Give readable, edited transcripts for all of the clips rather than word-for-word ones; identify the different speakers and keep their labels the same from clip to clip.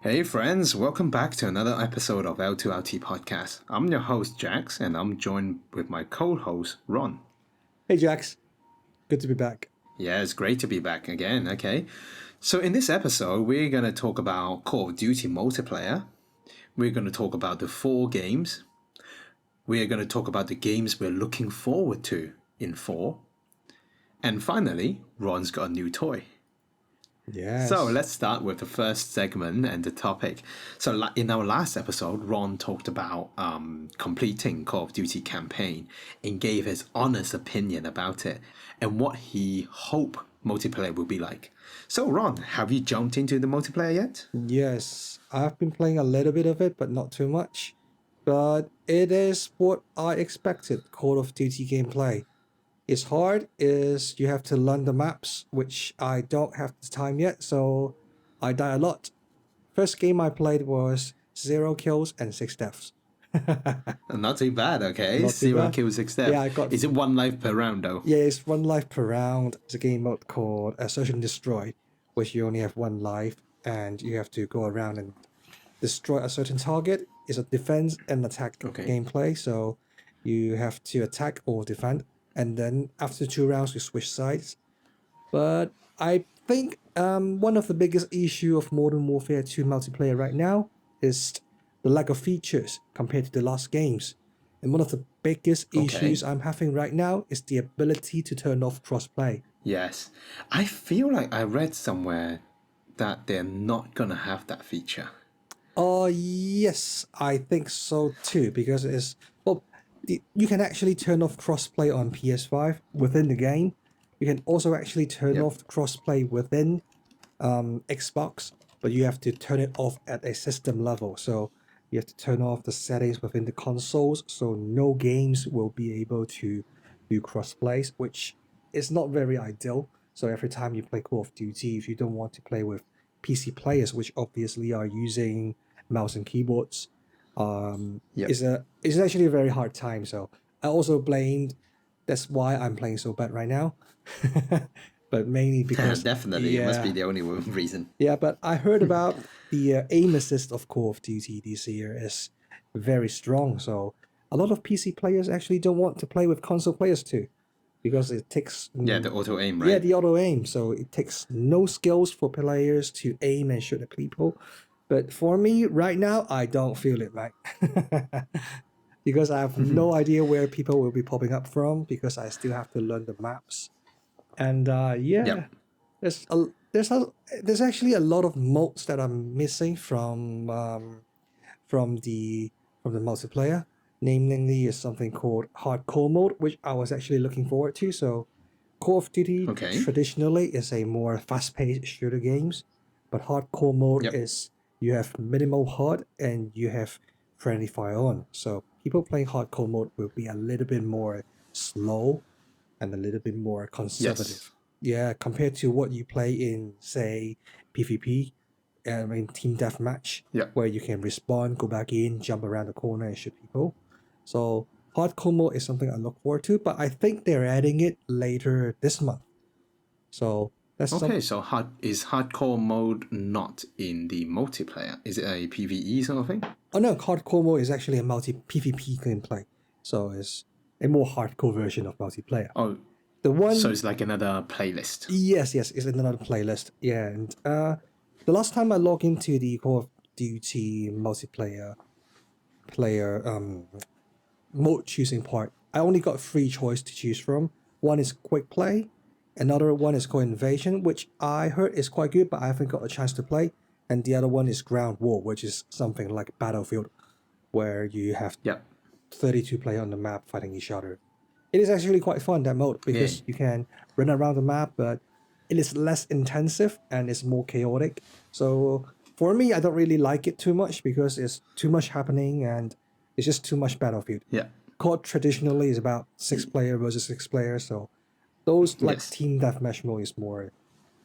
Speaker 1: Hey friends, welcome back to another episode of L2LT Podcast. I'm your host Jax and I'm joined with my co-host Ron.
Speaker 2: Hey Jax, good to be back.
Speaker 1: Yeah, it's great to be back again, okay? So in this episode, we're going to talk about Call of Duty Multiplayer. We're going to talk about the 4 games. We're going to talk about the games we're looking forward to in 4. And finally, Ron's got a new toy.
Speaker 2: Yes.
Speaker 1: So let's start with the first segment and the topic. So in our last episode, Ron talked about completing Call of Duty campaign and gave his honest opinion about it and what he hoped multiplayer will be like. So Ron, have you jumped into the multiplayer yet?
Speaker 2: Yes, I've been playing a little bit of it, but not too much. But it is what I expected, Call of Duty gameplay. It's hard, is you have to learn the maps, which I don't have the time yet, so I die a lot. First game I played was 0 kills and 6 deaths.
Speaker 1: Not too bad, okay.
Speaker 2: Not too
Speaker 1: 0
Speaker 2: bad.
Speaker 1: kills, 6 deaths.
Speaker 2: Yeah, I got...
Speaker 1: Is it 1 life per round though?
Speaker 2: Yeah, it's 1 life per round. It's a game mode called Search and Destroy, which you only have 1 life, and you have to go around and destroy a certain target. It's a defense and attack gameplay, so you have to attack or defend, and then after 2 rounds you switch sides. But I think one of the biggest issue of Modern Warfare 2 multiplayer right now is the lack of features compared to the last games. And one of the biggest issues I'm having right now is the ability to turn off crossplay.
Speaker 1: Yes. I feel like I read somewhere that they're not going to have that feature.
Speaker 2: Yes, I think so too, because it's... Well, you can actually turn off crossplay on PS5 within the game. You can also actually turn off crossplay within Xbox, but you have to turn it off at a system level. So you have to turn off the settings within the consoles, so no games will be able to do crossplays, which is not very ideal. So every time you play Call of Duty, if you don't want to play with PC players, which obviously are using mouse and keyboards, it's actually a very hard time. So I also blamed that's why I'm playing so bad right now. But mainly because
Speaker 1: definitely it must be the only reason.
Speaker 2: Yeah, but I heard about the aim assist of Call of Duty this year is very strong. So a lot of PC players actually don't want to play with console players too, because it takes
Speaker 1: the auto aim, right?
Speaker 2: Yeah, the auto aim. So it takes no skills for players to aim and shoot at people. But for me, right now, I don't feel it right. Because I have no idea where people will be popping up from, because I still have to learn the maps. And there's actually a lot of modes that I'm missing from the multiplayer. Namely, is something called hardcore mode, which I was actually looking forward to. So Call of Duty traditionally is a more fast-paced shooter games, but hardcore mode is you have minimal HUD and you have friendly fire on. So people playing hardcore mode will be a little bit more slow and a little bit more conservative. Yeah, compared to what you play in, say, PvP, team deathmatch, where you can respawn, go back in, jump around the corner and shoot people. So hardcore mode is something I look forward to, but I think they're adding it later this month. So that's
Speaker 1: so is hardcore mode not in the multiplayer? Is it a PvE sort of thing?
Speaker 2: Oh no, hardcore mode is actually a PvP gameplay. So it's a more hardcore version of multiplayer.
Speaker 1: Oh, so it's like another playlist.
Speaker 2: Yes, it's another playlist. Yeah, and the last time I logged into the Call of Duty multiplayer mode choosing part, I only got 3 choices to choose from. One is quick play, another one is called Invasion, which I heard is quite good, but I haven't got a chance to play. And the other one is Ground War, which is something like Battlefield, where you have 32 players on the map fighting each other. It is actually quite fun, that mode, because you can run around the map, but it is less intensive and it's more chaotic. So for me, I don't really like it too much because it's too much happening and it's just too much Battlefield. COD traditionally is about 6 player versus 6 players, so those team deathmatch mode is more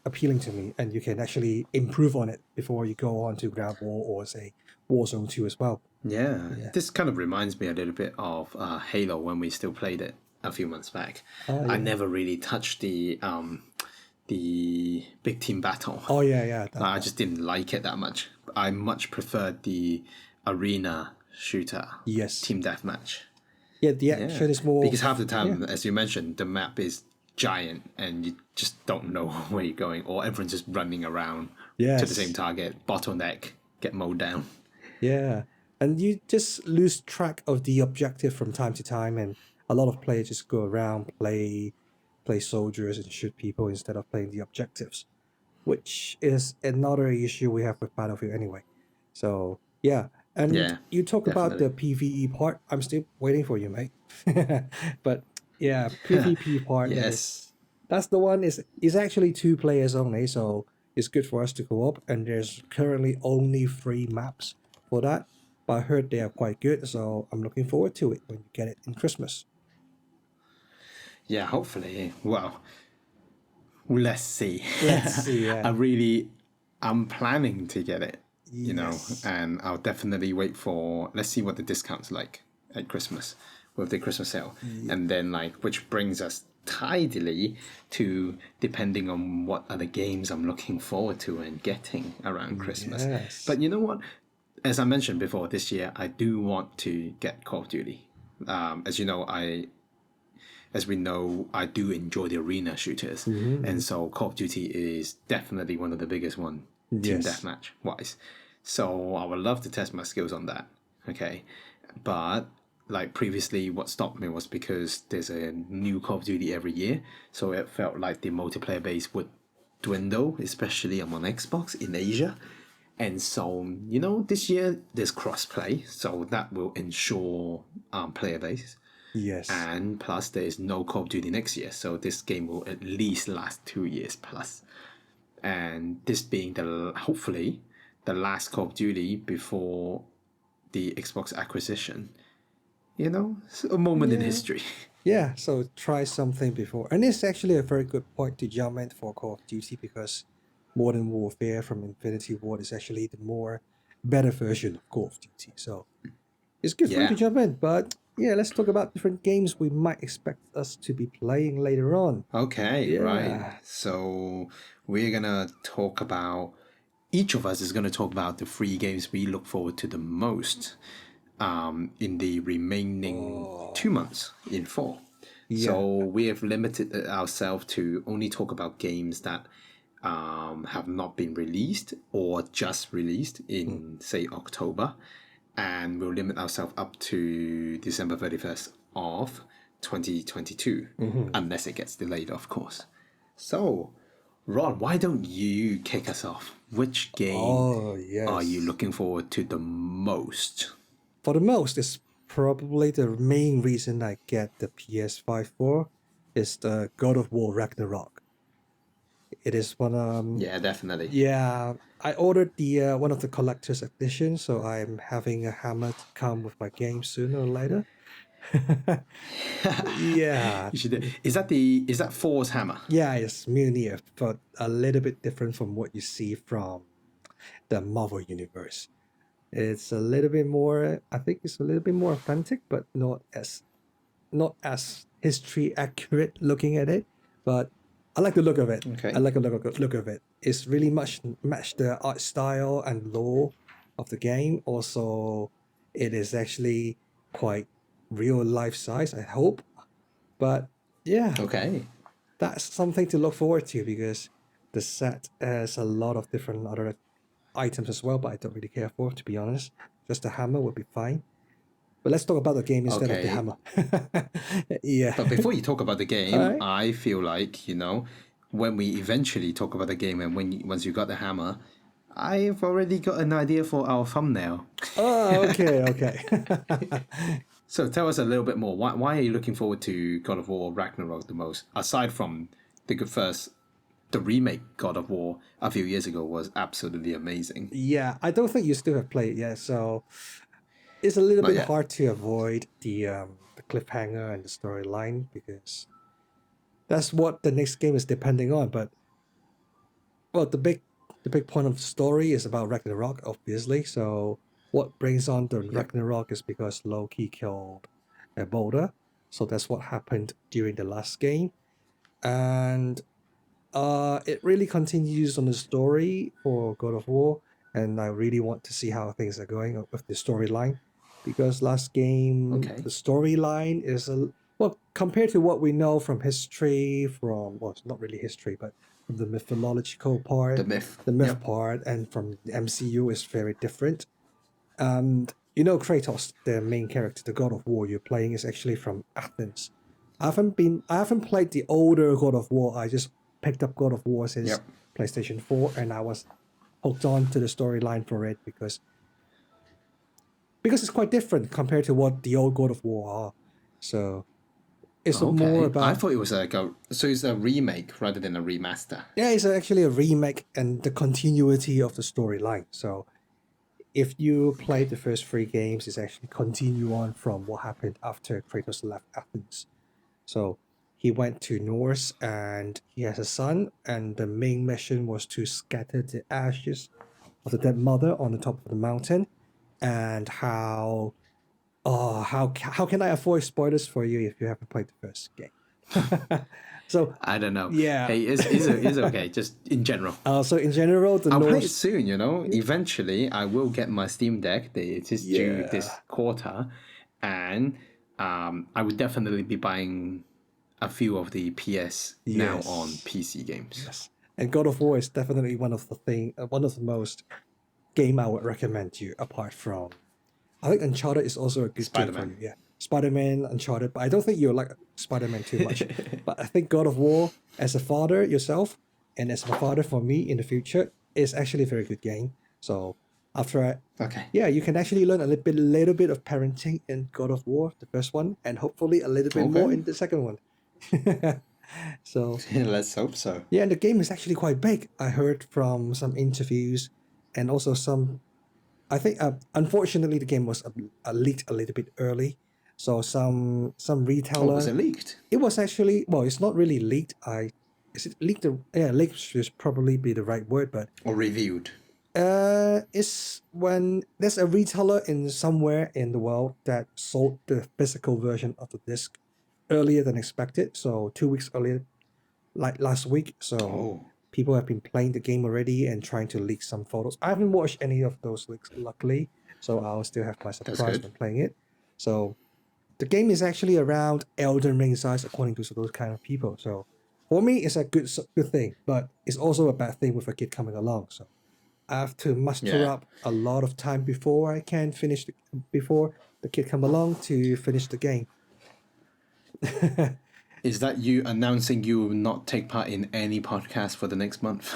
Speaker 2: appealing to me, and you can actually improve on it before you go on to Ground War or say Warzone 2 as well.
Speaker 1: This kind of reminds me a little bit of Halo when we still played it a few months back. I never really touched the the big team battle.
Speaker 2: Oh yeah.
Speaker 1: I just didn't like it that much. I much preferred the arena shooter,
Speaker 2: Yes.
Speaker 1: team deathmatch.
Speaker 2: Yeah, the action is more.
Speaker 1: Because half the time, as you mentioned, the map is giant and you just don't know where you're going, or everyone's just running around to the same target, bottleneck, get mowed down.
Speaker 2: Yeah, and you just lose track of the objective from time to time, and a lot of players just go around play soldiers and shoot people instead of playing the objectives, which is another issue we have with Battlefield anyway. So yeah, and
Speaker 1: Yeah,
Speaker 2: you talk about
Speaker 1: definitely.
Speaker 2: the PVE part. I'm still waiting for you, mate. But yeah, PvP part
Speaker 1: Yes.
Speaker 2: that's the one is actually 2 players only, so it's good for us to go up. And there's currently only 3 maps for that, but I heard they are quite good, so I'm looking forward to it when you get it in Christmas.
Speaker 1: Yeah, hopefully. Well, let's see.
Speaker 2: Let's see. Yeah.
Speaker 1: I'm planning to get it,
Speaker 2: Yes.
Speaker 1: and I'll definitely wait for, let's see what the discount's like at Christmas with the Christmas sale.
Speaker 2: Yeah.
Speaker 1: And then, which brings us tidily to depending on what other games I'm looking forward to and getting around Christmas.
Speaker 2: Yes.
Speaker 1: But you know what? As I mentioned before, this year I do want to get Call of Duty. As you know, as we know, I do enjoy the arena shooters, and so Call of Duty is definitely one of the biggest one, team
Speaker 2: Yes.
Speaker 1: deathmatch wise. So I would love to test my skills on that. Okay, but like previously, what stopped me was because there's a new Call of Duty every year, so it felt like the multiplayer base would dwindle, especially on Xbox in Asia. And so, this year there's crossplay, so that will ensure player base.
Speaker 2: Yes.
Speaker 1: And plus, there is no Call of Duty next year, so this game will at least last 2 years plus. And this being hopefully the last Call of Duty before the Xbox acquisition. It's a moment in
Speaker 2: Yeah.
Speaker 1: history.
Speaker 2: Yeah, so try something before. And it's actually a very good point to jump in for Call of Duty, because Modern Warfare from Infinity Ward is actually the more better version of Call of Duty. So it's good for you to
Speaker 1: Yeah.
Speaker 2: jump in. But yeah, let's talk about different games we might expect us to be playing later on.
Speaker 1: Okay, right.
Speaker 2: Yeah.
Speaker 1: So we're gonna talk about, each of us is gonna talk about the 3 games we look forward to the most in the remaining
Speaker 2: Oh,
Speaker 1: 2 months in fall.
Speaker 2: yeah.
Speaker 1: So we have limited ourselves to only talk about games that have not been released or just released in, say, October. And we'll limit ourselves up to December 31st of 2022, unless it gets delayed, of course. So, Ron, why don't you kick us off? Which game
Speaker 2: Oh,
Speaker 1: are you
Speaker 2: yes.
Speaker 1: looking forward to the most?
Speaker 2: For the most, it's probably the main reason I get the PS5 for is the God of War Ragnarok. It is one
Speaker 1: Yeah, definitely.
Speaker 2: yeah, I ordered the one of the collector's edition, so I'm having a hammer to come with my game sooner or later. Yeah,
Speaker 1: You should. Is that Thor's hammer?
Speaker 2: yeah, it's Mjolnir, but a little bit different from what you see from the Marvel universe. It's a little bit more, I think it's a little bit more authentic, but not as history accurate looking at it. But I like the look of it.
Speaker 1: Okay.
Speaker 2: I like the look of it. It's really much matched the art style and lore of the game. Also, it is actually quite real life size, I hope. But yeah,
Speaker 1: Okay.
Speaker 2: that's something to look forward to, because the set has a lot of different other items as well, but I don't really care for, to be honest. Just the hammer would be fine. But let's talk about the game instead of the
Speaker 1: Okay.
Speaker 2: hammer. Yeah.
Speaker 1: But before you talk about the
Speaker 2: All
Speaker 1: game,
Speaker 2: right.
Speaker 1: I feel like, when we eventually talk about the game and once you got the hammer, I've already got an idea for our thumbnail.
Speaker 2: Oh, okay, okay.
Speaker 1: So tell us a little bit more. Why are you looking forward to God of War Ragnarok the most? Aside from the remake God of War a few years ago was absolutely amazing.
Speaker 2: Yeah, I don't think you still have played yet, so it's a little
Speaker 1: Not
Speaker 2: bit
Speaker 1: yet.
Speaker 2: hard to avoid the cliffhanger and the storyline, because that's what the next game is depending on. But well, the big point of the story is about Ragnarok, obviously. So what brings on the
Speaker 1: Yep.
Speaker 2: Ragnarok is because Loki killed a boulder. So that's what happened during the last game. And It really continues on the story for God of War, and I really want to see how things are going with the storyline, because last game
Speaker 1: Okay.
Speaker 2: the storyline is well, compared to what we know from history, from well, it's not really history, but from the mythological
Speaker 1: The
Speaker 2: part,
Speaker 1: myth.
Speaker 2: the myth
Speaker 1: Yep.
Speaker 2: part, and from the MCU is very different. And you know, Kratos, the main character, the God of War you're playing, is actually from Athens. I haven't played the older God of War. I just picked up God of War since
Speaker 1: Yep.
Speaker 2: PlayStation 4, and I was hooked on to the storyline for it because it's quite different compared to what the old God of War are. So it's more
Speaker 1: Okay. I
Speaker 2: about,
Speaker 1: thought it was like so it's a remake rather than a remaster.
Speaker 2: yeah, it's actually a remake and the continuity of the storyline. So if you play
Speaker 1: Okay.
Speaker 2: the first three games, it's actually continue on from what happened after Kratos left Athens. So he went to Norse and he has a son, and the main mission was to scatter the ashes of the dead mother on the top of the mountain. And how can I avoid spoilers for you if you haven't played the first game? So
Speaker 1: I don't know.
Speaker 2: yeah,
Speaker 1: Hey, it's okay. Just in general.
Speaker 2: so in general, the
Speaker 1: I'll play it
Speaker 2: Norse,
Speaker 1: soon, you know. Eventually, I will get my Steam Deck. It is due
Speaker 2: yeah,
Speaker 1: this quarter, and I would definitely be buying a few of the PS now on
Speaker 2: yes,
Speaker 1: PC games.
Speaker 2: yes, and God of War is definitely one of the most game I would recommend you. Apart from, I think Uncharted is also a good game
Speaker 1: Spider
Speaker 2: for
Speaker 1: Man.
Speaker 2: you. Yeah, Spider-Man, Uncharted, but I don't think you'll like Spider-Man too much. But I think God of War, as a father yourself, and as a father for me in the future, is actually a very good game. So after
Speaker 1: Okay.
Speaker 2: yeah, you can actually learn a little bit of parenting in God of War, the first one, and hopefully a little bit more
Speaker 1: Okay.
Speaker 2: in the second one. So
Speaker 1: Let's hope so.
Speaker 2: yeah, and the game is actually quite big. I heard from some interviews, and also some. I think unfortunately the game was leaked a little bit early, so some
Speaker 1: Oh, was
Speaker 2: retailer.
Speaker 1: it leaked
Speaker 2: It was actually, well, it's not really leaked. I is it leaked? Yeah, leaked should probably be the right word, but
Speaker 1: or reviewed?
Speaker 2: it's when there's a retailer in somewhere in the world that sold the physical version of the disc earlier than expected. So 2 weeks earlier, like last week. So
Speaker 1: Oh,
Speaker 2: people have been playing the game already and trying to leak some photos. I haven't watched any of those leaks, luckily, so I'll still have my
Speaker 1: that's
Speaker 2: surprise
Speaker 1: good.
Speaker 2: when playing it. So the game is actually around Elden Ring size, according to those kind of people. So for me, it's a good thing, but it's also a bad thing with a kid coming along. So I have to muster
Speaker 1: Yeah.
Speaker 2: up a lot of time before I can before the kid come along to finish the game.
Speaker 1: Is that you announcing you will not take part in any podcast for the next month?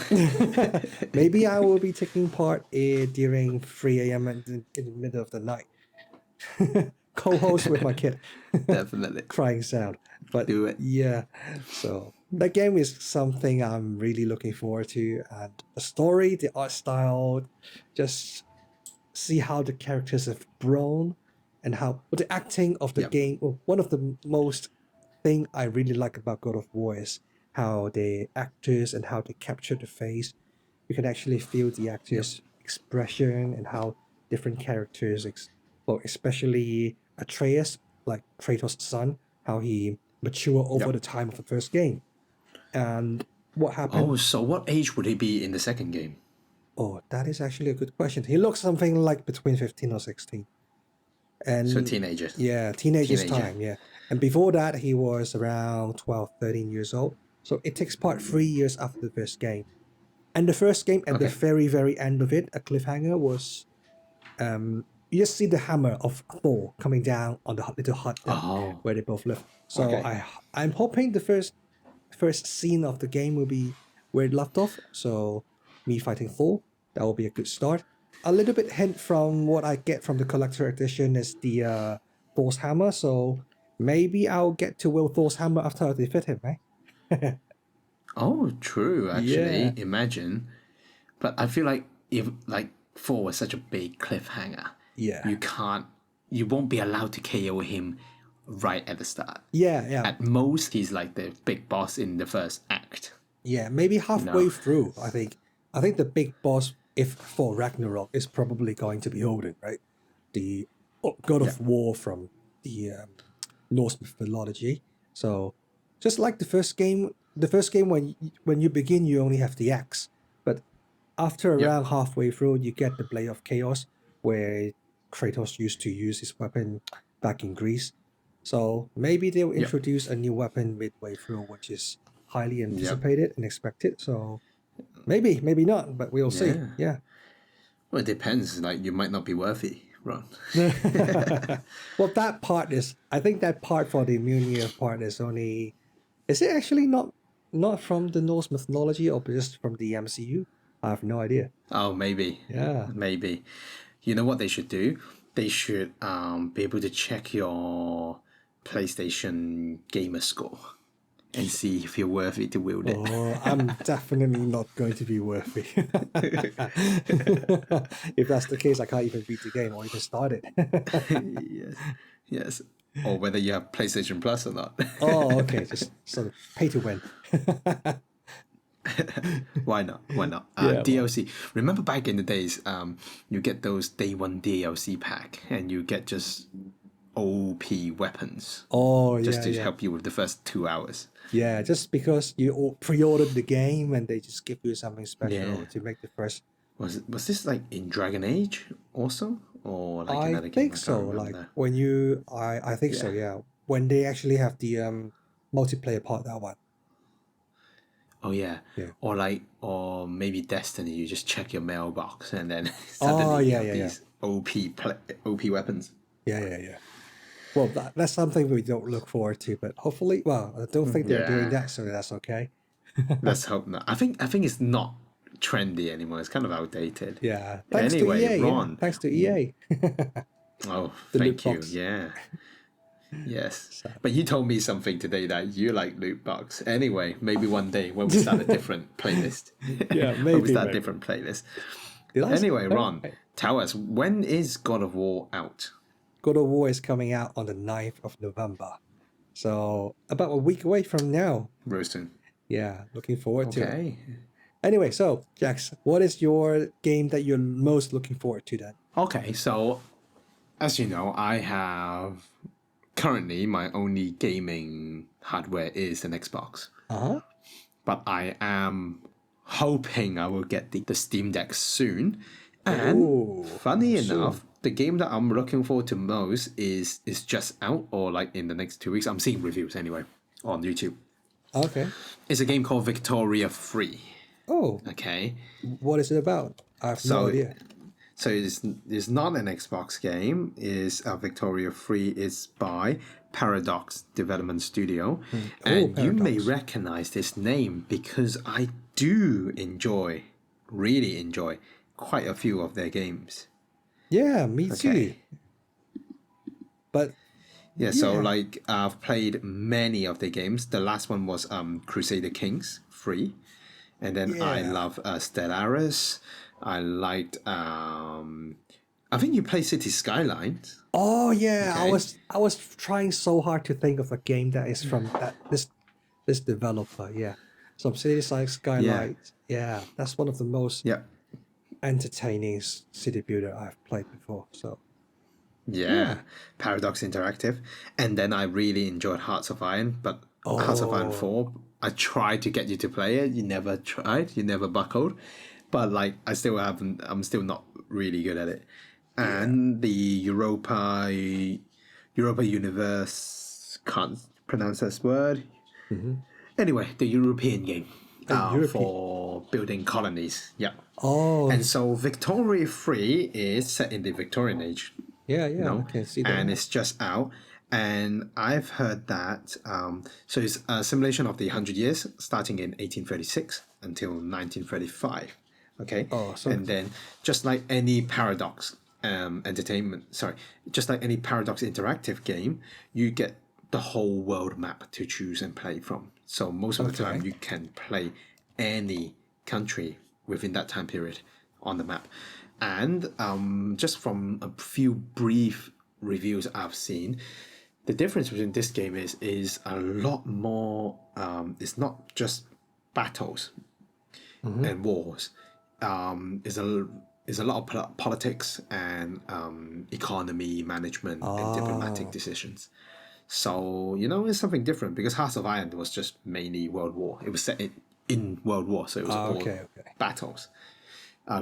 Speaker 2: Maybe I will be taking part during 3 a.m. In the middle of the night. Co-host with my kid.
Speaker 1: Definitely.
Speaker 2: Crying sound. But
Speaker 1: Do it.
Speaker 2: yeah, so that game is something I'm really looking forward to. And the story, the art style, just see how the characters have grown and how well, the acting of the
Speaker 1: Yep.
Speaker 2: game. Well, one of the most thing I really like about God of War is how the actors and how they capture the face. You can actually feel the
Speaker 1: Yep.
Speaker 2: actors' expression and how different characters, well, especially Atreus, like Kratos' son, how he matured over
Speaker 1: Yep.
Speaker 2: the time of the first game. And what
Speaker 1: Oh,
Speaker 2: happened?
Speaker 1: so what age would he be in the second game?
Speaker 2: Oh, that is actually a good question. He looks something like between 15 or 16.
Speaker 1: So
Speaker 2: And
Speaker 1: teenagers.
Speaker 2: yeah, teenager's
Speaker 1: Teenager.
Speaker 2: time, yeah. And before that, he was around 12, 13 years old. So it takes part 3 years after the first game. And the first game, at the
Speaker 1: Okay.
Speaker 2: very, very end of it, a cliffhanger was you just see the hammer of Thor coming down on the little hut that
Speaker 1: Oh.
Speaker 2: where they both live. So
Speaker 1: Okay.
Speaker 2: I'm hoping the first scene of the game will be where it left off. So me fighting Thor, that will be a good start. A little bit hint from what I get from the collector edition is the Thor's hammer. So maybe I'll get to wield Thor's hammer after I defeat him, right?
Speaker 1: Oh, true.
Speaker 2: Yeah,
Speaker 1: Actually, imagine. But I feel like if like 4 was such a big cliffhanger,
Speaker 2: yeah,
Speaker 1: you can't, you won't be allowed to KO him right at the start.
Speaker 2: yeah, yeah.
Speaker 1: At most, he's like the big boss in the first act.
Speaker 2: Yeah, maybe
Speaker 1: You know.
Speaker 2: halfway through, I think the big boss, if for Ragnarok, is probably going to be Odin, right? The god
Speaker 1: Yeah.
Speaker 2: of war from the Norse mythology. So, just like the first game, the first game when you begin, you only have the axe, but after
Speaker 1: Yep.
Speaker 2: around halfway through, you get the Blade of Chaos, where Kratos used to use his weapon back in Greece. So maybe they'll
Speaker 1: Yep.
Speaker 2: introduce a new weapon midway through, which is highly
Speaker 1: Yep.
Speaker 2: anticipated and expected. So maybe, maybe not, but we'll see.
Speaker 1: Yeah.
Speaker 2: Yeah.
Speaker 1: Well, it depends. Like, you might not be worthy, Ron.
Speaker 2: Well, that part is. I think that part for the Mjolnir part is only. Is it actually not from the Norse mythology or just from the MCU? I have no idea.
Speaker 1: Oh, maybe.
Speaker 2: Yeah.
Speaker 1: Maybe. You know what they should do? They should be able to check your PlayStation gamer score and see if you're worthy to wield it.
Speaker 2: Oh, I'm definitely not going to be worthy. If that's the case, I can't even beat the game or even start it.
Speaker 1: Yes. Yes. Or whether you have PlayStation Plus or not.
Speaker 2: Oh, okay. Just sort of pay to win.
Speaker 1: Why not? Why not?
Speaker 2: Yeah,
Speaker 1: DLC. Remember back in the days, you get those day one DLC pack and you get just OP weapons
Speaker 2: Oh,
Speaker 1: just
Speaker 2: yeah,
Speaker 1: to
Speaker 2: yeah.
Speaker 1: help you with the first 2 hours.
Speaker 2: Yeah, just because you pre-ordered the game and they just give you something special
Speaker 1: Yeah.
Speaker 2: to make the first.
Speaker 1: Was this like in Dragon Age also? Or like
Speaker 2: I
Speaker 1: another game?
Speaker 2: think
Speaker 1: I
Speaker 2: so.
Speaker 1: can't
Speaker 2: Like
Speaker 1: remember.
Speaker 2: when I think so. Yeah, when they actually have the multiplayer part, that one.
Speaker 1: Oh yeah.
Speaker 2: Yeah.
Speaker 1: Or maybe Destiny, you just check your mailbox and then
Speaker 2: Oh,
Speaker 1: suddenly you
Speaker 2: yeah,
Speaker 1: have
Speaker 2: yeah, yeah.
Speaker 1: these OP weapons.
Speaker 2: Yeah, yeah, yeah. Well, that's something we don't look forward to, but hopefully, well, I don't think they're doing
Speaker 1: Yeah.
Speaker 2: that, so that's okay.
Speaker 1: Let's hope not. I think it's not trendy anymore. It's kind of outdated.
Speaker 2: Yeah, thanks
Speaker 1: Anyway,
Speaker 2: to EA. Yeah,
Speaker 1: Ron.
Speaker 2: thanks to EA.
Speaker 1: Oh,
Speaker 2: The
Speaker 1: thank
Speaker 2: loot
Speaker 1: you.
Speaker 2: box.
Speaker 1: Yeah. Yes.
Speaker 2: So-
Speaker 1: But you told me something today that you like loot box. Anyway, maybe one day when we start a different playlist.
Speaker 2: Yeah,
Speaker 1: When
Speaker 2: maybe,
Speaker 1: we start a
Speaker 2: maybe.
Speaker 1: different playlist.
Speaker 2: Did I say-
Speaker 1: Anyway, Ron,
Speaker 2: Hey.
Speaker 1: tell us, when is God of War out?
Speaker 2: God of War is coming out on the 9th of November, so about a week away from now.
Speaker 1: Roasting.
Speaker 2: Yeah, looking forward to it.
Speaker 1: Okay.
Speaker 2: Anyway, so Jax, what is your game that you're most looking forward to then?
Speaker 1: Okay, so as you know, I have currently my only gaming hardware is an Xbox.
Speaker 2: Uh-huh.
Speaker 1: But I am hoping I will get the Steam Deck soon. And
Speaker 2: Ooh,
Speaker 1: funny
Speaker 2: soon.
Speaker 1: enough, the game that I'm looking forward to most is just out, or like in the next 2 weeks. I'm seeing reviews anyway on YouTube.
Speaker 2: Okay.
Speaker 1: It's a game called Victoria 3.
Speaker 2: Oh,
Speaker 1: Okay.
Speaker 2: what is it about? I have no
Speaker 1: So-
Speaker 2: idea.
Speaker 1: So it's not an Xbox game. Is Victoria 3 is by Paradox Development Studio. And you may
Speaker 2: Paradox.
Speaker 1: recognize this name because I do really enjoy quite a few of their games.
Speaker 2: Yeah, me too.
Speaker 1: Okay.
Speaker 2: But
Speaker 1: Yeah, so
Speaker 2: Yeah.
Speaker 1: like I've played many of their games. The last one was Crusader Kings 3. And then I
Speaker 2: Yeah.
Speaker 1: love Stellaris. I liked I think you play City Skylines.
Speaker 2: oh yeah,
Speaker 1: Okay.
Speaker 2: I was trying so hard to think of a game that is from this developer. Yeah, some cities like Skylight. Yeah, that's one of the most
Speaker 1: Yeah.
Speaker 2: entertaining city builder I've played before. So
Speaker 1: Yeah, Paradox Interactive. And then I really enjoyed Hearts of Iron, but Hearts of Iron
Speaker 2: Oh.
Speaker 1: 4, I tried to get you to play it. You never tried, you never buckled. But like I'm still not really good at it. And the Europa Universe, can't pronounce this word. Anyway, the European game
Speaker 2: European.
Speaker 1: for building colonies. Yeah.
Speaker 2: oh
Speaker 1: And so Victoria 3 is set in the Victorian age.
Speaker 2: yeah,
Speaker 1: No,
Speaker 2: I can see that.
Speaker 1: and it's just out. And I've heard that so it's a simulation of the 100 years starting in 1836 until 1935. Okay,
Speaker 2: Oh, so-
Speaker 1: and then just like any Paradox just like any Paradox interactive game, you get the whole world map to choose and play from. So most of the time,
Speaker 2: Okay.
Speaker 1: you can play any country within that time period on the map. And just from a few brief reviews I've seen, the difference between this game is a lot more. It's not just battles and wars. Is a lot of politics and economy management and diplomatic decisions. So, it's something different because Hearts of Iron was just mainly World War. It was set in World War, so it was all
Speaker 2: Okay, okay.
Speaker 1: battles.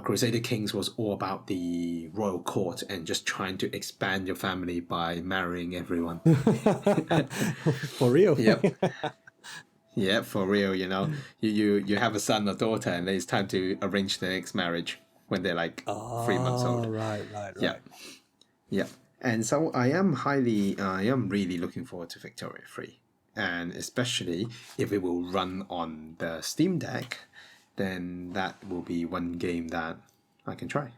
Speaker 1: Crusader Kings was all about the royal court and just trying to expand your family by marrying everyone.
Speaker 2: For real.
Speaker 1: Yep. Yeah, for real, you have a son or daughter, and it's time to arrange the next marriage when they're like 3 months
Speaker 2: Oh,
Speaker 1: old.
Speaker 2: right.
Speaker 1: Yeah, yeah. And so I am really looking forward to Victoria 3, and especially if it will run on the Steam Deck, then that will be one game that I can try.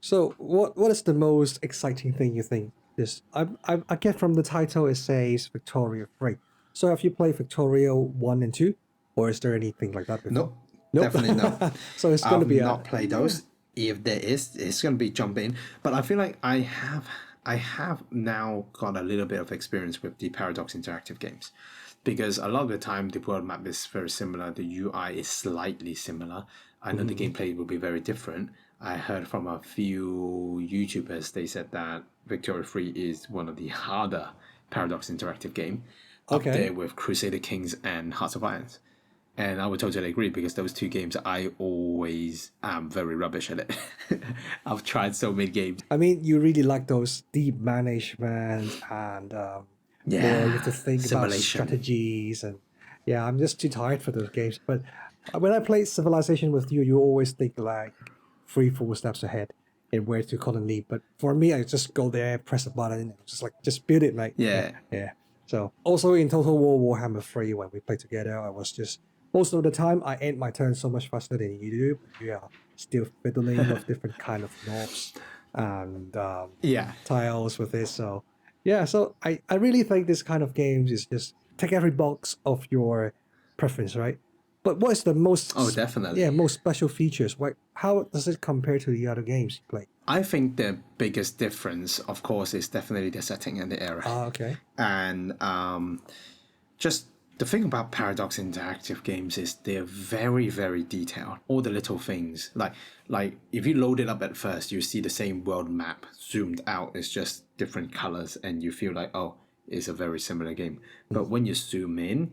Speaker 2: So, what is the most exciting thing you think? This I get from the title it says Victoria 3. So, have you played Victoria 1 and 2, or is there anything like that before?
Speaker 1: Nope,
Speaker 2: Nope.
Speaker 1: definitely no.
Speaker 2: So it's going to
Speaker 1: I've
Speaker 2: be
Speaker 1: not played those. If there is, it's gonna be jump in. But I feel like I have now got a little bit of experience with the Paradox Interactive games, because a lot of the time the world map is very similar. The UI is slightly similar. I know the gameplay will be very different. I heard from a few YouTubers, they said that Victoria 3 is one of the harder Paradox Interactive game, up
Speaker 2: Okay.
Speaker 1: there with Crusader Kings and Hearts of Irons. And I would totally agree because those two games I always am very rubbish at it. I've tried so many games.
Speaker 2: I mean, you really like those deep management and more you have to think about
Speaker 1: simulation.
Speaker 2: strategies and yeah, I'm just too tired for those games. But when I play Civilization with you, you always think like 3, 4 steps ahead in where to colony. But for me, I just go there, press a button, and just build it, mate.
Speaker 1: Yeah.
Speaker 2: Yeah. So also in Total War Warhammer 3, when we play together, I was just most of the time I end my turn so much faster than you do. But you are still fiddling with different kind of knobs and
Speaker 1: Yeah.
Speaker 2: tiles with it. So yeah, so I really think this kind of games is just take every box of your preference, right? But what is the most
Speaker 1: Oh, definitely.
Speaker 2: most special features? Like how does it compare to the other games you play?
Speaker 1: I think the biggest difference, of course, is definitely the setting and the era.
Speaker 2: Ah, okay.
Speaker 1: And just the thing about Paradox Interactive games is they're very, very detailed. All the little things, like if you load it up at first, you see the same world map zoomed out. It's just different colors, and you feel like, oh, it's a very similar game. But when you zoom in,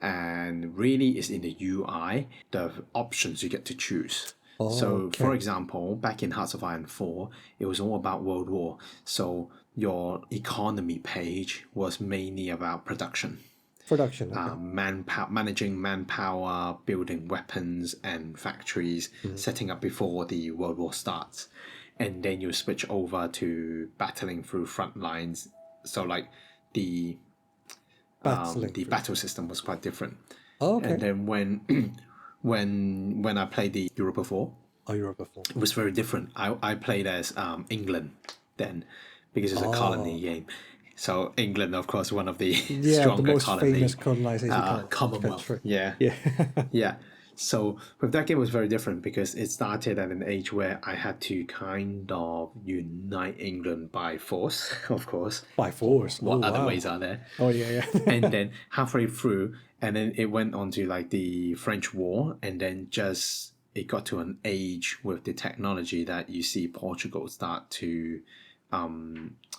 Speaker 1: and really it's in the UI, the options you get to choose. So, for example, back in Hearts of Iron 4, it was all about World War. So your economy page was mainly about production.
Speaker 2: Production. Okay.
Speaker 1: Managing manpower, building weapons and factories, setting up before the World War starts. And then you switch over to battling through front lines. So like the battle system was quite different.
Speaker 2: Oh, okay.
Speaker 1: And then when I played the Europa 4,
Speaker 2: Oh, you were before.
Speaker 1: it was very different. I played as England then because it's a colony game. So England, of course, one of the
Speaker 2: Yeah,
Speaker 1: stronger
Speaker 2: the most
Speaker 1: colony,
Speaker 2: famous colonization
Speaker 1: Commonwealth.
Speaker 2: country.
Speaker 1: Yeah,
Speaker 2: Yeah.
Speaker 1: yeah. So with that game, it was very different because it started at an age where I had to kind of unite England by force, of course.
Speaker 2: By force.
Speaker 1: What
Speaker 2: Oh,
Speaker 1: other
Speaker 2: wow.
Speaker 1: ways are there?
Speaker 2: Oh, yeah, yeah.
Speaker 1: And then halfway through, and then it went on to like the French War, and then just it got to an age with the technology that you see Portugal start to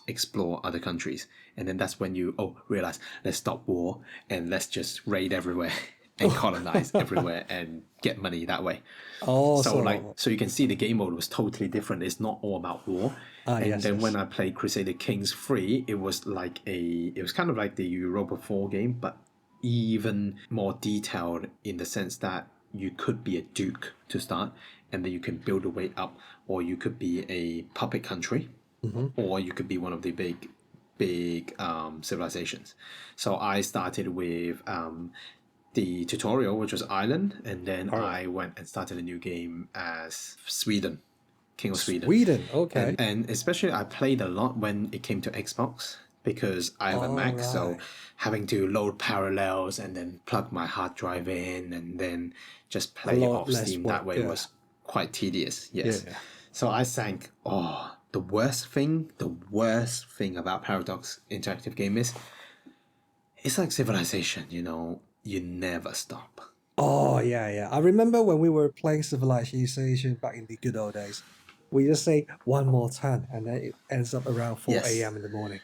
Speaker 1: explore other countries, and then that's when you realize, let's stop war and let's just raid everywhere and colonize everywhere and get money that way.
Speaker 2: Oh,
Speaker 1: So you can see the game mode was totally different. It's not all about war. And
Speaker 2: yes,
Speaker 1: then
Speaker 2: yes.
Speaker 1: when I played Crusader Kings 3, it was kind of like the Europa 4 game, but even more detailed in the sense that you could be a duke to start, and then you can build a way up, or you could be a puppet country, or you could be one of the big civilizations. So I started with the tutorial, which was Ireland, and then I went and started a new game as Sweden, King of Sweden.
Speaker 2: Sweden, okay.
Speaker 1: And especially I played a lot when it came to Xbox because I have a Mac, so having to load Parallels and then plug my hard drive in and then just play it
Speaker 2: lot
Speaker 1: off
Speaker 2: less
Speaker 1: Steam
Speaker 2: work,
Speaker 1: that way
Speaker 2: yeah.
Speaker 1: was quite tedious. Yes.
Speaker 2: Yeah.
Speaker 1: So I sank. The worst thing about Paradox Interactive Game is it's like Civilization, you never stop.
Speaker 2: Oh, yeah, yeah. I remember when we were playing Civilization back in the good old days. we just say one more turn, and then it ends up around 4
Speaker 1: Yes.
Speaker 2: a.m. in the morning.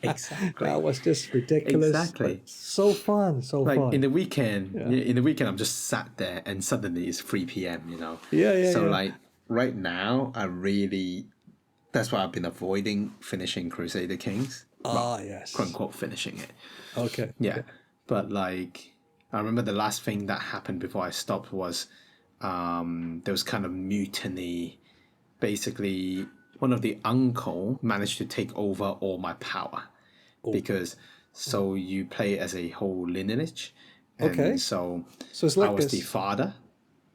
Speaker 1: Exactly.
Speaker 2: That was just ridiculous, but
Speaker 1: Exactly.
Speaker 2: so fun, so
Speaker 1: Like
Speaker 2: fun.
Speaker 1: in the weekend,
Speaker 2: Yeah.
Speaker 1: in the weekend, I'm just sat there and suddenly it's 3 p.m., you know?
Speaker 2: Yeah.
Speaker 1: So like right now, that's why I've been avoiding finishing Crusader Kings. Well,
Speaker 2: Yes.
Speaker 1: quote unquote, finishing it.
Speaker 2: Okay.
Speaker 1: Yeah. But like, I remember the last thing that happened before I stopped was there was kind of mutiny. Basically, one of the uncle managed to take over all my power because so you play as a whole lineage. And
Speaker 2: Okay.
Speaker 1: so
Speaker 2: So it's
Speaker 1: I
Speaker 2: like
Speaker 1: was
Speaker 2: this.
Speaker 1: the father,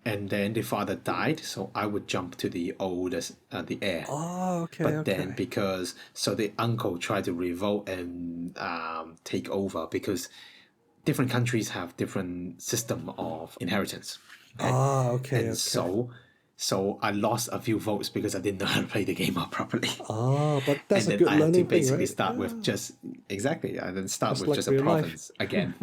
Speaker 1: and then the father died, so I would jump to the oldest, the heir.
Speaker 2: Oh, okay.
Speaker 1: But
Speaker 2: Okay.
Speaker 1: then because so the uncle tried to revolt and take over because different countries have different system of inheritance. Okay?
Speaker 2: Okay.
Speaker 1: And so I lost a few votes because I didn't know how to play the game up properly.
Speaker 2: But that's
Speaker 1: And
Speaker 2: a
Speaker 1: then
Speaker 2: good
Speaker 1: I had to
Speaker 2: learning thing,
Speaker 1: basically
Speaker 2: right?
Speaker 1: start with just exactly, and then start
Speaker 2: Just
Speaker 1: with
Speaker 2: like
Speaker 1: just a
Speaker 2: real life.
Speaker 1: province again.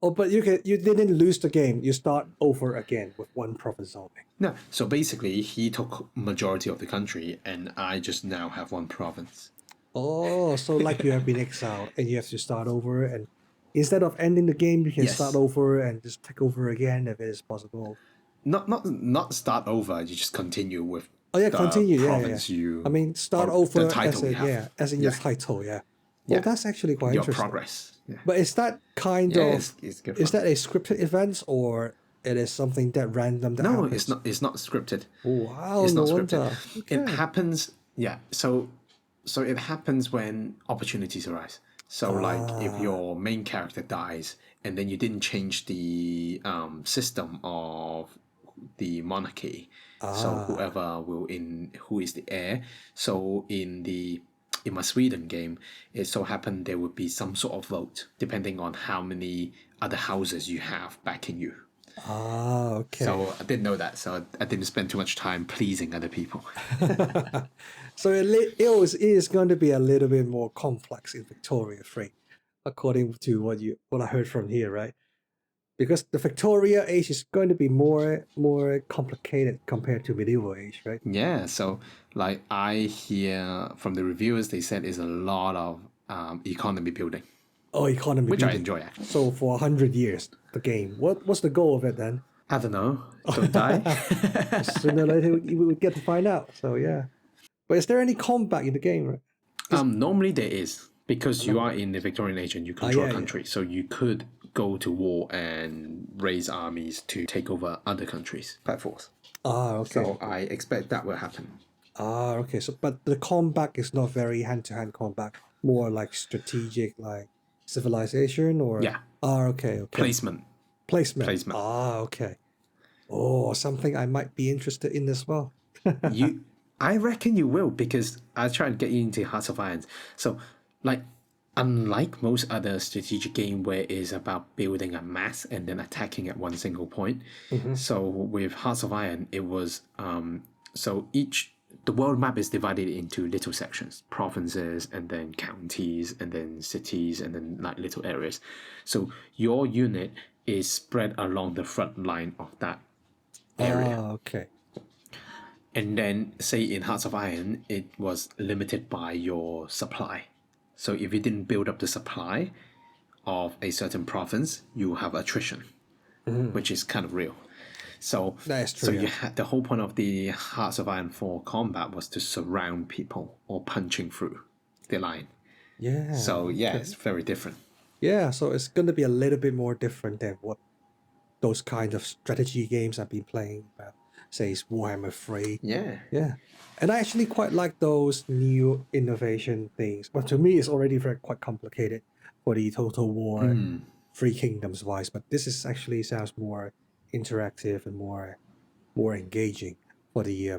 Speaker 2: But you didn't lose the game. You start over again with one province only.
Speaker 1: No, so basically he took majority of the country, and I just now have one province.
Speaker 2: Oh, so like you have been exiled and you have to start over, and instead of ending the game, you can start
Speaker 1: Yes.
Speaker 2: over and just take over again if it is possible.
Speaker 1: Not start over. You just continue with
Speaker 2: Oh yeah,
Speaker 1: the
Speaker 2: continue. Yeah.
Speaker 1: province
Speaker 2: I mean, start
Speaker 1: or the
Speaker 2: over
Speaker 1: title you have.
Speaker 2: as in your title. Yeah. Oh, that's actually quite
Speaker 1: Your
Speaker 2: interesting.
Speaker 1: progress. Yeah.
Speaker 2: But is that kind
Speaker 1: Yeah,
Speaker 2: of
Speaker 1: it's good
Speaker 2: is
Speaker 1: fun.
Speaker 2: that a scripted event or it is something that random that
Speaker 1: No,
Speaker 2: happens?
Speaker 1: it's not scripted.
Speaker 2: Wow,
Speaker 1: It's
Speaker 2: no
Speaker 1: not scripted.
Speaker 2: wonder.
Speaker 1: It
Speaker 2: Okay.
Speaker 1: happens. Yeah. So it happens when opportunities arise. So like if your main character dies and then you didn't change the system of the monarchy, so who is the heir. So in my Sweden game, it so happened there would be some sort of vote depending on how many other houses you have backing you.
Speaker 2: Okay.
Speaker 1: So I didn't know that, so I didn't spend too much time pleasing other people.
Speaker 2: So it is going to be a little bit more complex in Victoria 3, according to what I heard from here, right? Because the Victoria age is going to be more complicated compared to medieval age, right?
Speaker 1: Yeah, so like I hear from the reviewers, they said it's a lot of economy building,
Speaker 2: Oh, economy
Speaker 1: which I
Speaker 2: building.
Speaker 1: enjoy actually.
Speaker 2: So for 100 years, the game. What's the goal of it then?
Speaker 1: I don't know, don't die.
Speaker 2: Sooner or later we would get to find out. So yeah. But is there any combat in the game, right?
Speaker 1: Normally there is because you are in the Victorian age and you control a
Speaker 2: yeah.
Speaker 1: country, so you could go to war and raise armies to take over other countries by force.
Speaker 2: Okay.
Speaker 1: So I expect that will happen.
Speaker 2: Okay. So, but the combat is not very hand-to-hand combat, more like strategic, like civilization, or
Speaker 1: Yeah,
Speaker 2: Okay.
Speaker 1: placement.
Speaker 2: Placement. Okay. Oh, something I might be interested in as well.
Speaker 1: I reckon you will because I try to get you into Hearts of Irons. So, like, unlike most other strategic game where it's about building a mass and then attacking at one single point, so with Hearts of Iron, it was so the world map is divided into little sections, provinces, and then counties, and then cities, and then like little areas. So your unit is spread along the front line of that area.
Speaker 2: Okay.
Speaker 1: And then, say in Hearts of Iron, it was limited by your supply. So if you didn't build up the supply of a certain province, you have attrition, which is kind of real. So
Speaker 2: That is true.
Speaker 1: so you had the whole point of the Hearts of Iron 4 combat was to surround people or punching through the line.
Speaker 2: Yeah.
Speaker 1: So yeah, it's very different.
Speaker 2: Yeah, so it's going to be a little bit more different than what those kind of strategy games I've been playing, say it's Warhammer 3.
Speaker 1: Yeah.
Speaker 2: Yeah. And I actually quite like those new innovation things. But to me, it's already quite complicated for the Total War Three Kingdoms wise. But this is actually sounds more interactive and more engaging for the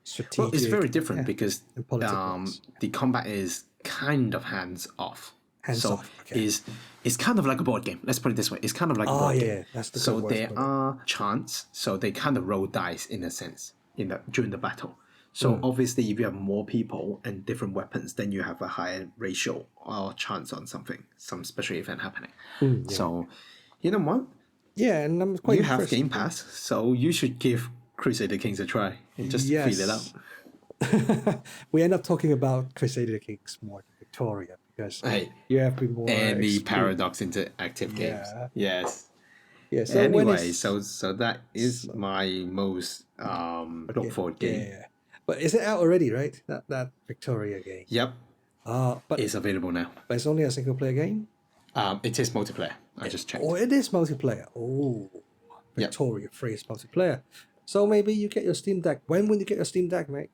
Speaker 2: strategic.
Speaker 1: Well, it's very different because
Speaker 2: and politics.
Speaker 1: the combat is kind of hands off.
Speaker 2: Hands off, okay.
Speaker 1: It's kind of like a board game. Let's put it this way. It's kind of like a board game.
Speaker 2: Yeah, that's the
Speaker 1: So
Speaker 2: good word
Speaker 1: there
Speaker 2: for it.
Speaker 1: are chants. So they kind of roll dice in a sense during the battle. So obviously, if you have more people and different weapons, then you have a higher ratio or chance on something, some special event happening. So, you know what?
Speaker 2: Yeah, and I'm quite
Speaker 1: You have
Speaker 2: interested.
Speaker 1: Game Pass, so you should give Crusader Kings a try and just feel it out.
Speaker 2: We end up talking about Crusader Kings more than Victoria because
Speaker 1: Hey,
Speaker 2: you have been more
Speaker 1: any
Speaker 2: experienced.
Speaker 1: Paradox interactive games.
Speaker 2: Yeah,
Speaker 1: Yes.
Speaker 2: yeah. So when
Speaker 1: Anyway,
Speaker 2: is
Speaker 1: so that is
Speaker 2: so,
Speaker 1: my most look
Speaker 2: okay?
Speaker 1: forward
Speaker 2: Yeah,
Speaker 1: game.
Speaker 2: yeah. But is it out already? Right, that Victoria game.
Speaker 1: Yep,
Speaker 2: But
Speaker 1: it's available now.
Speaker 2: it's only a single player game.
Speaker 1: It is multiplayer. I just
Speaker 2: Oh,
Speaker 1: checked.
Speaker 2: it is multiplayer. Oh,
Speaker 1: Yep.
Speaker 2: Victoria 3 is multiplayer. So maybe you get your Steam Deck. When will you get your Steam Deck, mate?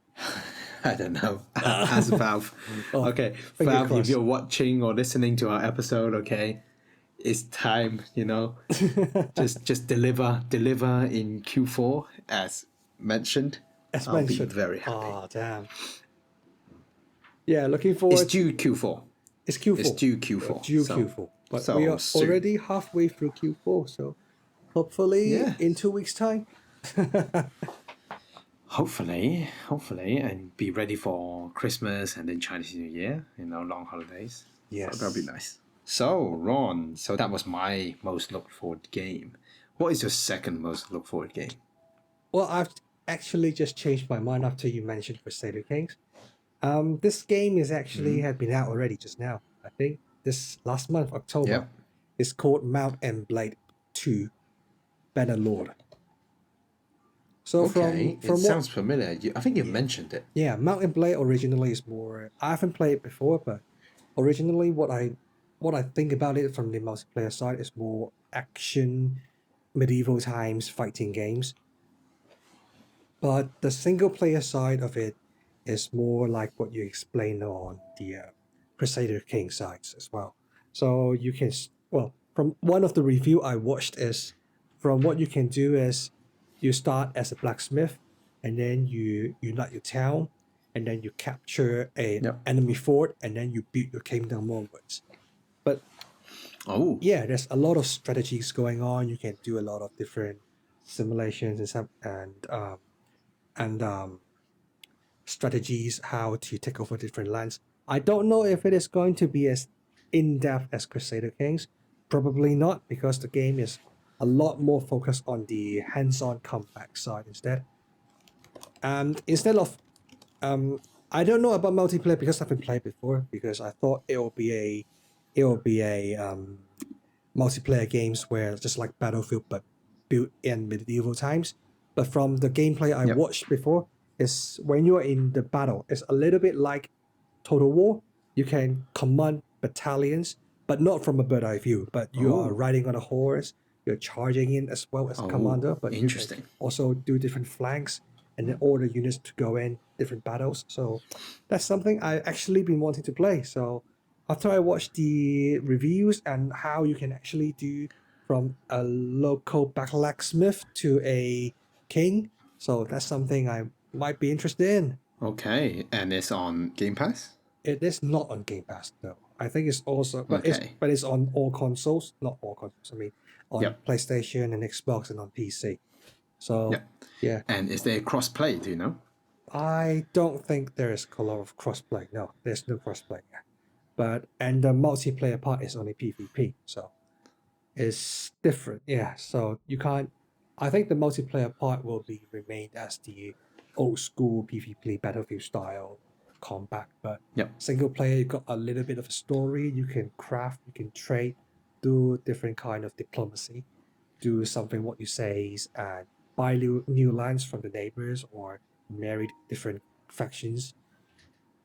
Speaker 1: I don't know. As a Valve.
Speaker 2: Oh,
Speaker 1: Okay,
Speaker 2: finger
Speaker 1: Valve, if
Speaker 2: crossed.
Speaker 1: you're watching or listening to our episode, okay, it's time, just deliver in Q4 as mentioned.
Speaker 2: As
Speaker 1: I'll be
Speaker 2: mentioned.
Speaker 1: very happy.
Speaker 2: Oh, damn. Yeah, looking
Speaker 1: It's
Speaker 2: forward.
Speaker 1: due Q4.
Speaker 2: It's
Speaker 1: It's
Speaker 2: Q4.
Speaker 1: due Q4.
Speaker 2: Due Q4. But we
Speaker 1: So
Speaker 2: are
Speaker 1: soon.
Speaker 2: already halfway through Q4, so hopefully
Speaker 1: Yeah.
Speaker 2: in 2 weeks' time.
Speaker 1: Hopefully, and be ready for Christmas and then Chinese New Year, long holidays. So that'll be
Speaker 2: Yes.
Speaker 1: nice. So, Ron, so that was my most looked forward game. What is your second most looked forward game?
Speaker 2: Well, I've actually just changed my mind after you mentioned Crusader Kings. This game is actually had been out already just now. I think this last month, October.
Speaker 1: Yep.
Speaker 2: It's called Mount and Blade 2 Bannerlord. So
Speaker 1: Okay, it
Speaker 2: from what
Speaker 1: sounds familiar. I think you mentioned it.
Speaker 2: yeah, Mount and Blade originally is more I haven't played it before, but originally what I think about it from the multiplayer side is more action, medieval times fighting games. But the single player side of it is more like what you explained on the Crusader King sides as well. So you can, well, from one of the review I watched is from what you can do is you start as a blacksmith and then you unite your town and then you capture an
Speaker 1: Yep.
Speaker 2: enemy fort and then you build your kingdom onwards. But
Speaker 1: Oh,
Speaker 2: yeah, there's a lot of strategies going on. You can do a lot of different simulations and some and strategies how to take over different lands. I don't know if it is going to be as in depth as Crusader Kings. Probably not, because the game is a lot more focused on the hands-on combat side instead. And instead of I don't know about multiplayer because I haven't played before, because I thought it will be a multiplayer games where just like Battlefield but built in medieval times. But from the gameplay I
Speaker 1: yep.
Speaker 2: watched before, is when you are in the battle, it's a little bit like Total War. You can command battalions, but not from a bird eye view. But you are
Speaker 1: Oh,
Speaker 2: riding on a horse. You're charging in as well as a
Speaker 1: oh,
Speaker 2: commander, but you can
Speaker 1: interesting.
Speaker 2: also do different flanks and then order units to go in different battles. So that's something I actually been wanting to play. So after I watched the reviews and how you can actually do from a local blacksmith to a king, so that's something I might be interested in.
Speaker 1: Okay, and it's on Game Pass.
Speaker 2: It is not on Game Pass though. I think it's also,
Speaker 1: Okay.
Speaker 2: but it's on all consoles, not all consoles. I mean, on
Speaker 1: Yep.
Speaker 2: PlayStation and Xbox and on PC. So
Speaker 1: Yep.
Speaker 2: yeah,
Speaker 1: And is there cross play? Do you know?
Speaker 2: I don't think there is a lot of crossplay. No, there's no crossplay. But and the multiplayer part is only PvP, so it's different. Yeah, so you can't. I think the multiplayer part will be remained as the old school PvP Battlefield style combat, but
Speaker 1: Yep.
Speaker 2: single player you got a little bit of a story. You can craft, you can trade, do different kind of diplomacy, do something what you say, and buy new lands from the neighbors or marry different factions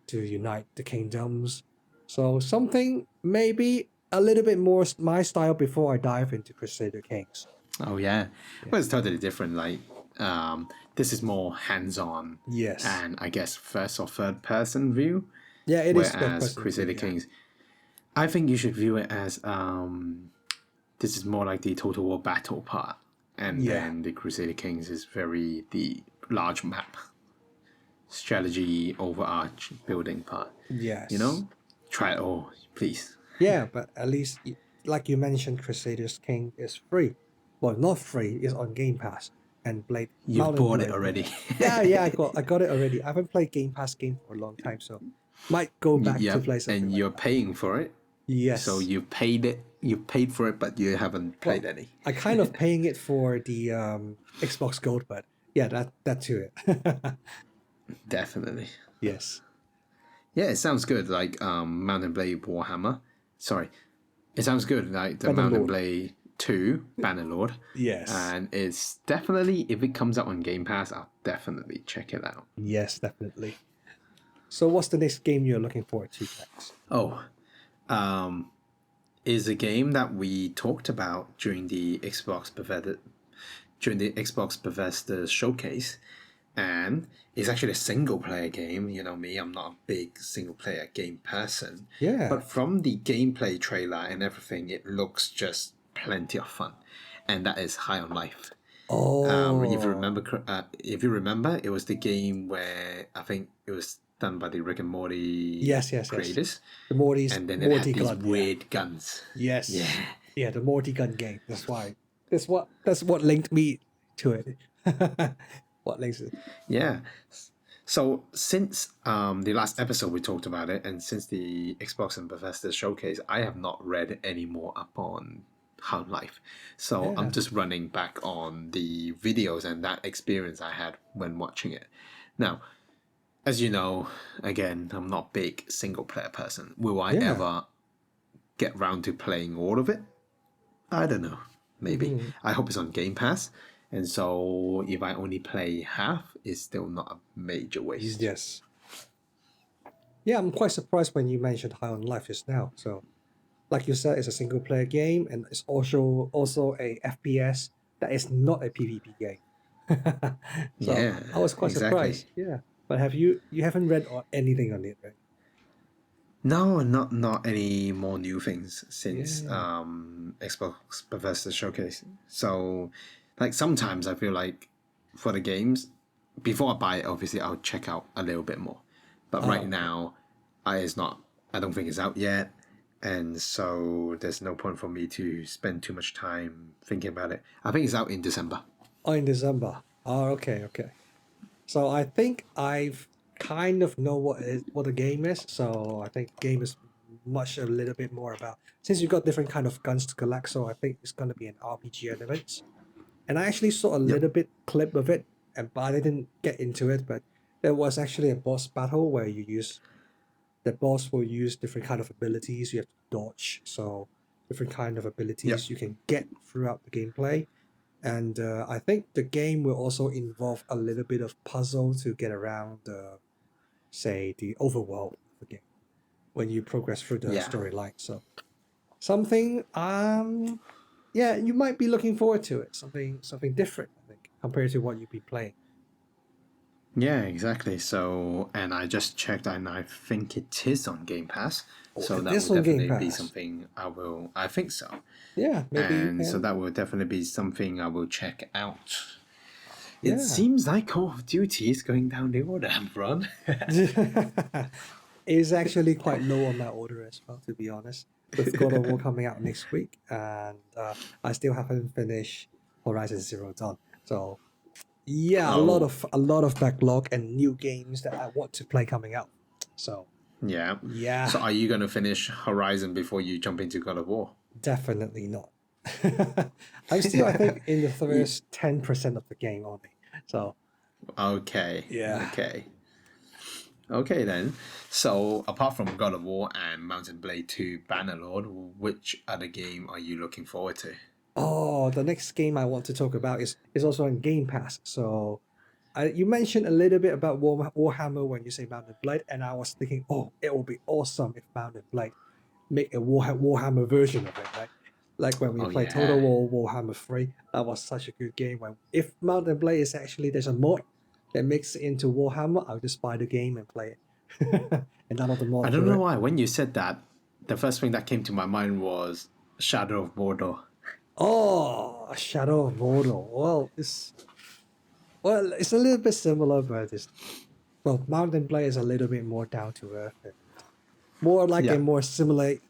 Speaker 2: to unite the kingdoms. So something maybe a little bit more my style before I dive into Crusader Kings.
Speaker 1: Oh yeah.
Speaker 2: Yeah.
Speaker 1: Well, it's totally different. Like, this is more hands-on,
Speaker 2: Yes.
Speaker 1: and I guess first or third person view,
Speaker 2: Yeah, it is third
Speaker 1: whereas
Speaker 2: person view.
Speaker 1: Crusader
Speaker 2: Yeah.
Speaker 1: Kings, I think you should view it as this is more like the Total War battle part, and
Speaker 2: Yeah.
Speaker 1: then the Crusader Kings is very the large map strategy overarch building part.
Speaker 2: Yes.
Speaker 1: Try it all, please.
Speaker 2: Yeah, but at least like you mentioned, Crusaders King is free. Well, not free. It's on Game Pass and Blade
Speaker 1: You've
Speaker 2: Mountain
Speaker 1: bought it
Speaker 2: Blade.
Speaker 1: already.
Speaker 2: Yeah. I got it already. I haven't played Game Pass game for a long time, so might go back to
Speaker 1: Yep,
Speaker 2: play something
Speaker 1: and
Speaker 2: like
Speaker 1: you're
Speaker 2: that.
Speaker 1: paying for it. So
Speaker 2: Yes.
Speaker 1: you paid it. You paid for it, but you haven't played
Speaker 2: Well,
Speaker 1: any.
Speaker 2: I kind of paying it for the Xbox Gold, but yeah, that to it.
Speaker 1: Definitely.
Speaker 2: Yes.
Speaker 1: Yeah, it sounds good. Like Mount and Blade Warhammer. Sorry, it sounds good. Like the Mount and
Speaker 2: Bannerlord.
Speaker 1: Blade 2 Bannerlord,
Speaker 2: Yes.
Speaker 1: and it's definitely, if it comes out on Game Pass, I'll definitely check it out.
Speaker 2: Yes, definitely. So what's the next game you're looking forward to, Max?
Speaker 1: Oh, is a game that we talked about during the Xbox Bethesda showcase, and it's actually a single player game. You know me, I'm not a big single player game person,
Speaker 2: Yeah.
Speaker 1: but from the gameplay trailer and everything, it looks just plenty of fun, and that is High on Life.
Speaker 2: Oh.
Speaker 1: If you remember, it was the game where I think it was done by the Rick and Morty
Speaker 2: Yes, yes, yes.
Speaker 1: creators,
Speaker 2: The Morty's
Speaker 1: and then it had
Speaker 2: Morty
Speaker 1: these
Speaker 2: gun, yeah.
Speaker 1: weird guns.
Speaker 2: Yes.
Speaker 1: Yeah,
Speaker 2: Yeah, the Morty gun game. That's why. That's what linked me to it. What links it?
Speaker 1: yeah. So since the last episode we talked about it, and since the Xbox and Bethesda showcase, I have not read any more up on Half Life. So I'm
Speaker 2: Yeah.
Speaker 1: just running back on the videos and that experience I had when watching it. Now, as you know, again, I'm not a big single player person. Will I
Speaker 2: Yeah.
Speaker 1: ever get round to playing all of it? I don't know. Maybe.
Speaker 2: Mhm.
Speaker 1: I hope it's on Game Pass. And so if I only play half, it's still not a major waste.
Speaker 2: Yes. Yeah, I'm quite surprised when you mentioned High on Life just now. So, like you said, it's a single player game and it's also a FPS that is not a PvP game. So
Speaker 1: Yeah,
Speaker 2: I was quite
Speaker 1: exactly.
Speaker 2: surprised. Yeah. But you haven't read anything on it, right?
Speaker 1: No, not any more new things since
Speaker 2: Yeah.
Speaker 1: Xbox Bethesda showcase. So, like sometimes I feel like for the games, before I buy it, obviously I'll check out a little bit more. But right
Speaker 2: Oh, okay.
Speaker 1: now, I it's not. I don't think it's out yet, and so there's no point for me to spend too much time thinking about it. I think it's out in December.
Speaker 2: Oh, in December. Oh, okay, okay. So I think I've kind of know what the game is. So I think game is much a little bit more about since you got different kind of guns to collect. So I think it's gonna be an RPG element. And I actually saw a
Speaker 1: Yep.
Speaker 2: little bit clip of it, and but I didn't get into it. But there was actually a boss battle where the boss will use different kind of abilities. You have to dodge, so different kind of
Speaker 1: Yep.
Speaker 2: abilities you can get throughout the gameplay. And I think the game will also involve a little bit of puzzle to get around say the overworld of the game when you progress through the
Speaker 1: Yeah.
Speaker 2: storyline. So something yeah, you might be looking forward to it. Something different, I think, compared to what you've been playing.
Speaker 1: Yeah, exactly. So, and I just checked, and I think it is on Game Pass.
Speaker 2: Oh,
Speaker 1: So
Speaker 2: it
Speaker 1: that
Speaker 2: is
Speaker 1: will
Speaker 2: on Game
Speaker 1: definitely be
Speaker 2: Pass.
Speaker 1: something I will. I think so,
Speaker 2: Yeah, maybe you
Speaker 1: and so
Speaker 2: can.
Speaker 1: that will definitely be something I will check out. It
Speaker 2: Yeah.
Speaker 1: seems like Call of Duty is going down the order, run.
Speaker 2: It's actually quite low on my order as well, to be honest. With God of War coming out next week, and I still haven't finished Horizon Zero Dawn. So yeah,
Speaker 1: Oh,
Speaker 2: a lot of backlog and new games that I want to play coming out. So
Speaker 1: yeah.
Speaker 2: yeah,
Speaker 1: So, are you gonna finish Horizon before you jump into God of War?
Speaker 2: definitely not. I'm still, I think, in the
Speaker 1: Ye-
Speaker 2: first 10% of the game only. So
Speaker 1: Okay,
Speaker 2: yeah.
Speaker 1: okay, okay then. So, apart from God of War and Mountain Blade 2 Bannerlord, which other game are you looking forward to?
Speaker 2: Oh, the next game I want to talk about is also on Game Pass. So you mentioned a little bit about Warhammer when you say Mountain Blade, and I was thinking, oh, it will be awesome if Mountain Blade make a Warhammer version of it, right? Like when we
Speaker 1: Oh
Speaker 2: played Total
Speaker 1: yeah.
Speaker 2: War Warhammer 3, that was such a good game. When if Mountain Blade is actually there's a mod that makes it into Warhammer, I'll just buy the game and play it, and download the
Speaker 1: I
Speaker 2: mod
Speaker 1: don't
Speaker 2: for
Speaker 1: know
Speaker 2: it.
Speaker 1: why. When you said that, the first thing that came to my mind was Shadow of Mordor.
Speaker 2: Oh, Shadow of Mordor. It's a little bit similar, but it's Mountain Blade is a little bit more down to earth and more like a
Speaker 1: Yeah.
Speaker 2: more simulation.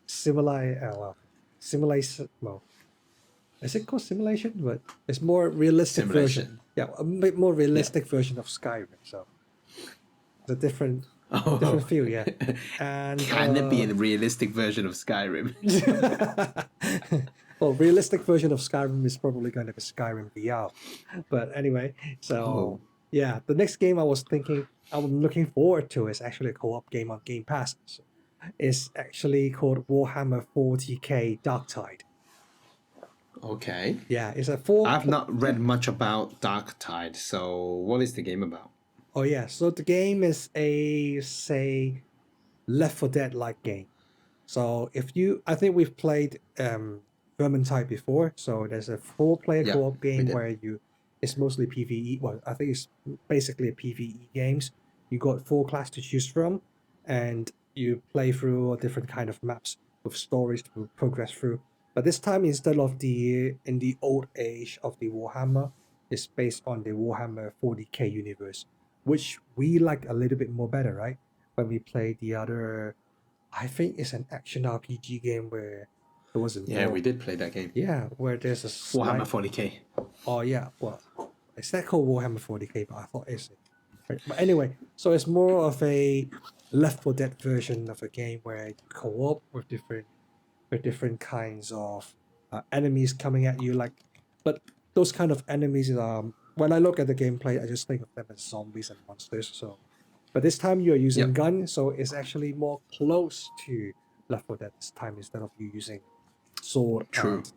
Speaker 2: Well, is it called simulation? But it's more realistic version.
Speaker 1: Simulation.
Speaker 2: Yeah, a bit more
Speaker 1: Yeah.
Speaker 2: realistic version of Skyrim. So it's a different
Speaker 1: Oh.
Speaker 2: feel, yeah. And
Speaker 1: Can it be a realistic version of Skyrim?
Speaker 2: well, realistic version of Skyrim is probably going to be Skyrim VR. But anyway, so
Speaker 1: Oh.
Speaker 2: yeah, the next game I was thinking I'm looking forward to is actually a co-op game on Game Pass. It's actually called Warhammer 40k Darktide.
Speaker 1: Okay.
Speaker 2: Yeah, it's a four.
Speaker 1: I've not read much about Darktide, so what is the game about?
Speaker 2: Oh yeah, so the game is a say Left 4 Dead like game. So if you, I think we've played Vermintide before. So there's a 4-player
Speaker 1: Yeah,
Speaker 2: co-op
Speaker 1: we
Speaker 2: game
Speaker 1: did.
Speaker 2: where it's mostly PVE. Well, I think it's basically a PVE games. You got 4 class to choose from, and you play through different kind of maps with stories to progress through. But this time, instead of in the old age of the Warhammer, it's based on the Warhammer 40k universe, which we like a little bit more better, right? When we play the other, I think it's an action RPG game where it was a
Speaker 1: Yeah,
Speaker 2: war.
Speaker 1: we did play that game.
Speaker 2: Yeah, where there's a
Speaker 1: Warhammer
Speaker 2: slight.
Speaker 1: 40k.
Speaker 2: Oh yeah, well, it's not called Warhammer 40k, but I thought it's. Right. But anyway, so it's more of a Left 4 Dead version of a game where you co-op with different kinds of enemies coming at you. But those kind of enemies, when I look at the gameplay, I just think of them as zombies and monsters. So, but this time you're using
Speaker 1: Yep.
Speaker 2: gun, so it's actually more close to Left 4 Dead this time instead of you using sword
Speaker 1: True.
Speaker 2: and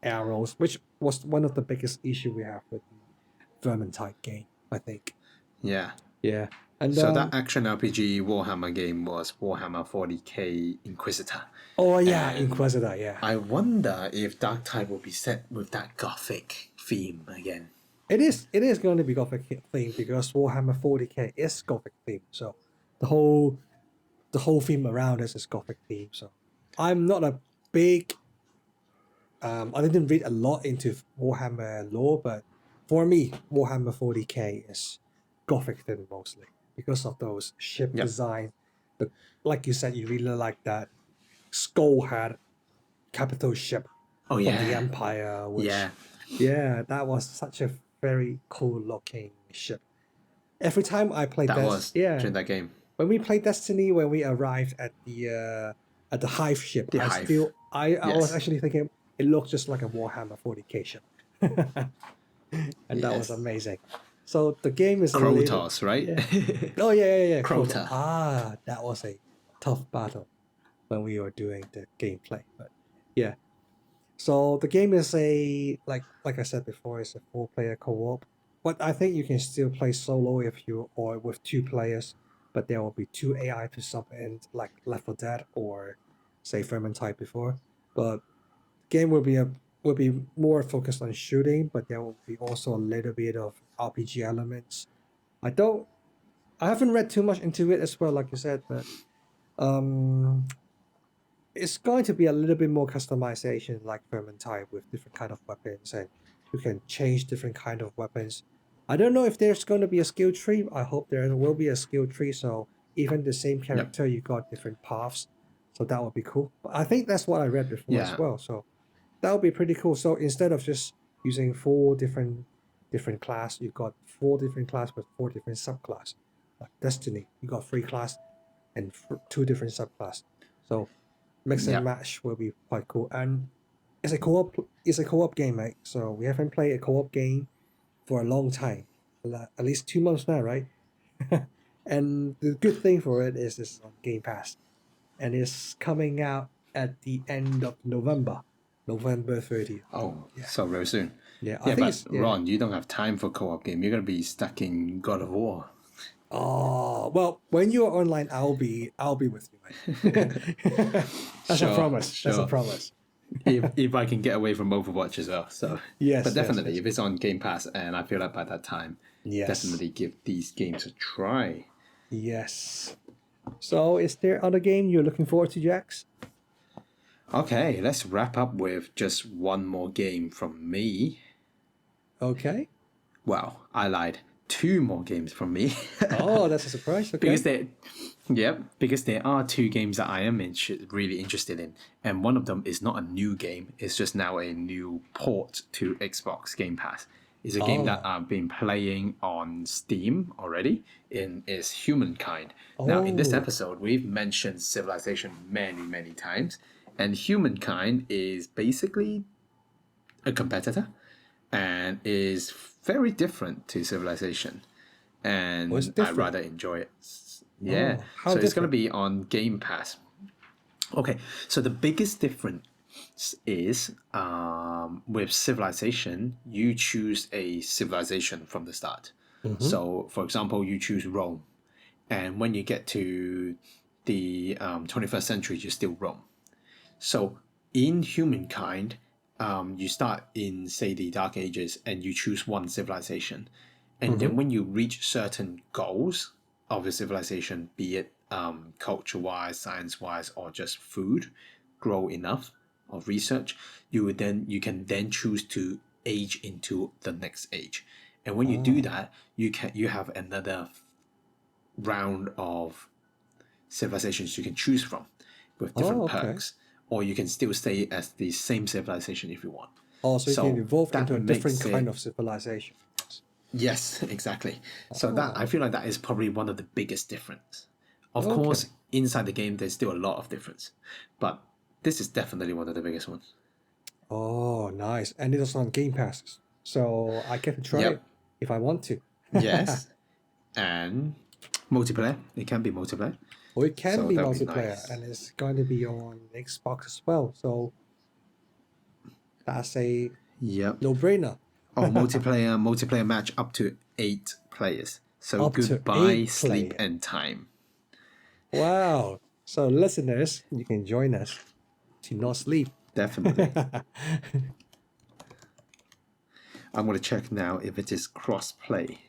Speaker 2: arrows, which was one of the biggest issue we have with the Vermintide game, I think.
Speaker 1: Yeah.
Speaker 2: Yeah, and
Speaker 1: So that action RPG Warhammer game was Warhammer 40k Inquisitor.
Speaker 2: oh yeah,
Speaker 1: And
Speaker 2: Inquisitor, yeah.
Speaker 1: I wonder if Darktide will be set with that gothic theme again.
Speaker 2: It is going to be Gothic theme because Warhammer 40k is Gothic theme. So the whole theme around us is Gothic theme. So I'm not a big I didn't read a lot into Warhammer lore, but for me, Warhammer 40k is Gothic theme mostly because of those ship
Speaker 1: Yep.
Speaker 2: design. The like you said, you really like that skull head capital ship
Speaker 1: Oh
Speaker 2: from the
Speaker 1: yeah.
Speaker 2: Empire, which
Speaker 1: Yeah.
Speaker 2: yeah, that was such a very cool looking ship. Every time I played
Speaker 1: That was
Speaker 2: yeah,
Speaker 1: during that game.
Speaker 2: when we played Destiny, when we arrived at the Hive ship,
Speaker 1: The Hive.
Speaker 2: I was
Speaker 1: Yes.
Speaker 2: actually thinking it looked just like a Warhammer 40k ship, and that was
Speaker 1: Yes.
Speaker 2: amazing. So the game is a little
Speaker 1: Krotos, right?
Speaker 2: yeah. Oh yeah.
Speaker 1: Crota.
Speaker 2: That was a tough battle when we were doing the gameplay, but yeah. So the game is a like I said before, it's a 4-player co-op. But I think you can still play solo if you or with 2 players. But there will be 2 AI to sub in like Left 4 Dead or say Vermintide before. But game will be more focused on shooting, but there will be also a little bit of RPG elements. I don't I haven't read too much into it as well, like you said, but um it's going to be a little bit more customization like Vermintide with different kind of weapons, and you can change different kind of weapons. I don't know if there's going to be a skill tree. I hope there will be a skill tree, so even the same
Speaker 1: Yep.
Speaker 2: character you got different paths, so that would be cool. But I think that's what I read before as
Speaker 1: Yeah.
Speaker 2: well, so that would be pretty cool. So instead of just using 4 different class, you got 4 different class with 4 different subclass. Like Destiny, you got 3 class and 2 different subclass. So mix and
Speaker 1: Yep.
Speaker 2: match will be quite cool. And it's a co-op game, mate. So we haven't played a co-op game for a long time. At least 2 months now, right? And the good thing for it is it's on Game Pass. And it's coming out at the end of November. November 30th.
Speaker 1: Oh,
Speaker 2: Yeah.
Speaker 1: so very soon.
Speaker 2: Yeah, I
Speaker 1: Yeah,
Speaker 2: think
Speaker 1: but
Speaker 2: it's yeah.
Speaker 1: Ron, you don't have time for co-op game. You're gonna be stuck in God of War.
Speaker 2: Oh well, when you're online, I'll be with you, mate. That's a
Speaker 1: Sure,
Speaker 2: promise. That's a
Speaker 1: sure.
Speaker 2: promise.
Speaker 1: if I can get away from Overwatch as well. So
Speaker 2: Yes,
Speaker 1: but definitely
Speaker 2: yes.
Speaker 1: if it's on Game Pass, and I feel like by that time,
Speaker 2: Yes.
Speaker 1: definitely give these games a try.
Speaker 2: Yes. So, is there other game you're looking forward to, Jax?
Speaker 1: Okay, let's wrap up with just one more game from me.
Speaker 2: Okay.
Speaker 1: Well, I lied. 2 more games from me.
Speaker 2: Oh, that's a surprise. Okay.
Speaker 1: Because there are 2 games that I am really interested in, and one of them is not a new game. It's just now a new port to Xbox Game Pass. It's a game that I've been playing on Steam already. Is Humankind. Now, in this
Speaker 2: Oh.
Speaker 1: episode, we've mentioned Civilization many times, and Humankind is basically a competitor, and is very different to Civilization.
Speaker 2: Oh, it's
Speaker 1: and I
Speaker 2: different.
Speaker 1: rather enjoy it. Yeah,
Speaker 2: Oh, how
Speaker 1: so it's going to
Speaker 2: different?
Speaker 1: be on Game Pass. Okay, so the biggest difference is with Civilization, you choose a civilization from the start.
Speaker 2: Mm-hmm.
Speaker 1: So, for example, you choose Rome, and when you get to the 21st century, you're still Rome. So, in Humankind, you start in, say, the Dark Ages, and you choose one civilization. And
Speaker 2: Mm-hmm.
Speaker 1: then when you reach certain goals of the civilization, be it culture-wise, science-wise, or just food, grow enough of research, you can then choose to age into the next age. And when you do
Speaker 2: Oh.
Speaker 1: that, you have another round of civilizations you can choose from with
Speaker 2: Oh,
Speaker 1: different
Speaker 2: okay.
Speaker 1: perks, or you can still stay as the same civilization if you want.
Speaker 2: Oh, so you can
Speaker 1: So
Speaker 2: evolve
Speaker 1: that
Speaker 2: into a different
Speaker 1: makes
Speaker 2: kind
Speaker 1: it
Speaker 2: of civilization.
Speaker 1: yes, exactly. So that I
Speaker 2: Oh,
Speaker 1: feel like that is probably one of the biggest difference. Of
Speaker 2: okay.
Speaker 1: course, inside the game there's still a lot of difference, but this is definitely one of the biggest ones.
Speaker 2: Oh, nice. And it is on Game Pass. So I get to try
Speaker 1: Yep.
Speaker 2: it if I want to.
Speaker 1: Yes. And multiplayer. It can be multiplayer.
Speaker 2: Or it can
Speaker 1: So
Speaker 2: be
Speaker 1: that'll be
Speaker 2: multiplayer
Speaker 1: nice.
Speaker 2: and it's going to be on Xbox as well. So that's a
Speaker 1: Yep.
Speaker 2: no-brainer.
Speaker 1: Oh, multiplayer match up to 8 players. So
Speaker 2: Up to
Speaker 1: goodbye
Speaker 2: eight
Speaker 1: sleep
Speaker 2: player.
Speaker 1: and time.
Speaker 2: Wow. So listeners, you can join us to not sleep.
Speaker 1: Definitely. I'm going to check now if it is cross play.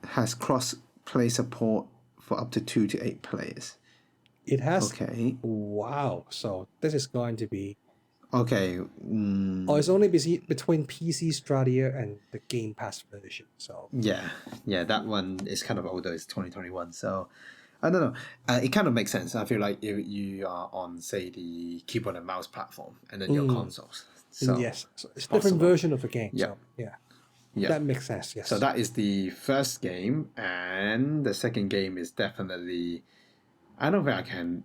Speaker 1: Has cross play support for up to 2 to 8 players.
Speaker 2: It has,
Speaker 1: Okay.
Speaker 2: wow. So this is going to be,
Speaker 1: Okay.
Speaker 2: oh, it's only between PC Stadia and the Game Pass version. So,
Speaker 1: Yeah. Yeah, that one is kind of older. It's 2021. So I don't know. It kind of makes sense. I feel like if you are on, say, the keyboard and mouse platform and then your
Speaker 2: mm,
Speaker 1: consoles. So
Speaker 2: yes. So
Speaker 1: it's
Speaker 2: it's different
Speaker 1: possible.
Speaker 2: version of the game.
Speaker 1: Yep.
Speaker 2: So, yeah,
Speaker 1: Yep.
Speaker 2: that makes sense.
Speaker 1: So
Speaker 2: Yes.
Speaker 1: that is the first game. And the second game is definitely. I don't think I can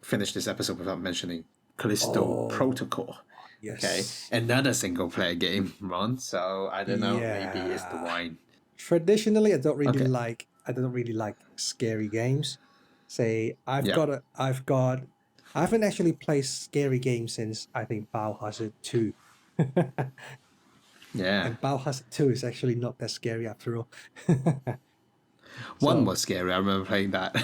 Speaker 1: finish this episode without mentioning Callisto
Speaker 2: Oh,
Speaker 1: Protocol. Okay,
Speaker 2: yes.
Speaker 1: another single player game, Ron. So I don't know, maybe it's the
Speaker 2: Yeah.
Speaker 1: wine.
Speaker 2: Traditionally,
Speaker 1: Okay,
Speaker 2: I don't really like scary games. Say,
Speaker 1: yeah,
Speaker 2: I haven't actually played scary games since I think Biohazard 2.
Speaker 1: yeah.
Speaker 2: And Biohazard 2 is actually not that scary after all.
Speaker 1: One
Speaker 2: So,
Speaker 1: was scary. I remember playing that.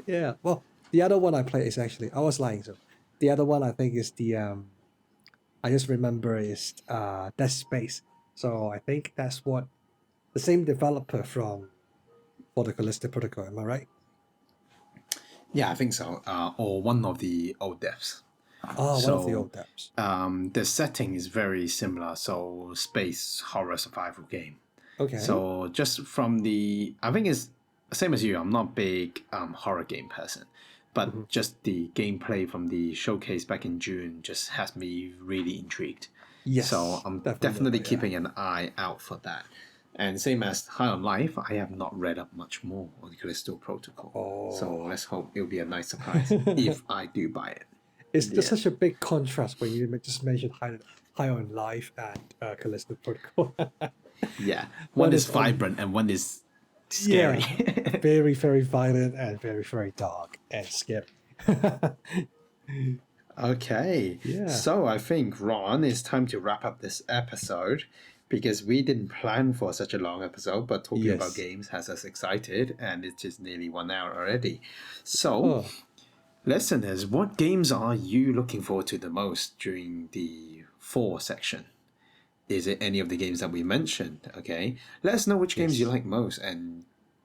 Speaker 2: yeah. Well, the other one I played is actually, I was lying. So, the other one I think is I just remember is Dead Space. So, I think that's what the same developer for the Callisto Protocol. Am I right?
Speaker 1: Yeah, I think so. Or one of the old devs.
Speaker 2: Oh, one of the
Speaker 1: So
Speaker 2: old devs.
Speaker 1: the setting is very similar. So space horror survival game.
Speaker 2: Okay.
Speaker 1: So just from the, I think it's same as you. I'm not a big horror game person, but
Speaker 2: Mhm.
Speaker 1: just the gameplay from the showcase back in June just has me really intrigued. So
Speaker 2: Yes,
Speaker 1: I'm definitely
Speaker 2: definitely. Yeah.
Speaker 1: keeping an eye out for that. And same as High on Life, I have not read up much more on the Callisto Protocol. So
Speaker 2: Oh,
Speaker 1: let's hope it'll be a nice surprise if I do buy it
Speaker 2: it's
Speaker 1: in the
Speaker 2: just
Speaker 1: end.
Speaker 2: such a big contrast when you just mentioned High on Life and Callisto Protocol.
Speaker 1: Yeah, one
Speaker 2: One
Speaker 1: is
Speaker 2: is on,
Speaker 1: vibrant and one is
Speaker 2: yeah,
Speaker 1: scary.
Speaker 2: very, very violent and very, very dark and scary.
Speaker 1: Okay,
Speaker 2: Yeah.
Speaker 1: so I think, Ron, it's time to wrap up this episode because we didn't plan for such a long episode, but talking about
Speaker 2: Yes.
Speaker 1: games has us excited and it's just nearly 1 hour already. So,
Speaker 2: Oh,
Speaker 1: listeners, what games are you looking forward to the most during the 4 section? Is it any of the games that we mentioned? Okay, let us know which games you
Speaker 2: yes.
Speaker 1: like most and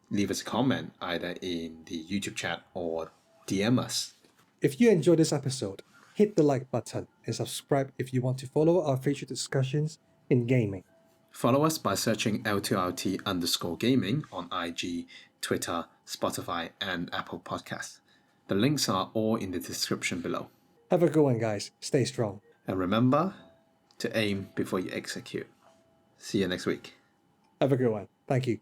Speaker 1: leave us a comment either in the YouTube chat or DM us.
Speaker 2: If you enjoyed this episode, hit the like button and subscribe if you want to follow our future discussions in gaming.
Speaker 1: Follow us by searching L2RT_gaming on IG, Twitter, Spotify, and Apple Podcasts. The links are all in the description below.
Speaker 2: Have a good one, guys. Stay strong.
Speaker 1: And remember to aim before you execute. See you next week.
Speaker 2: Have a good one. Thank you.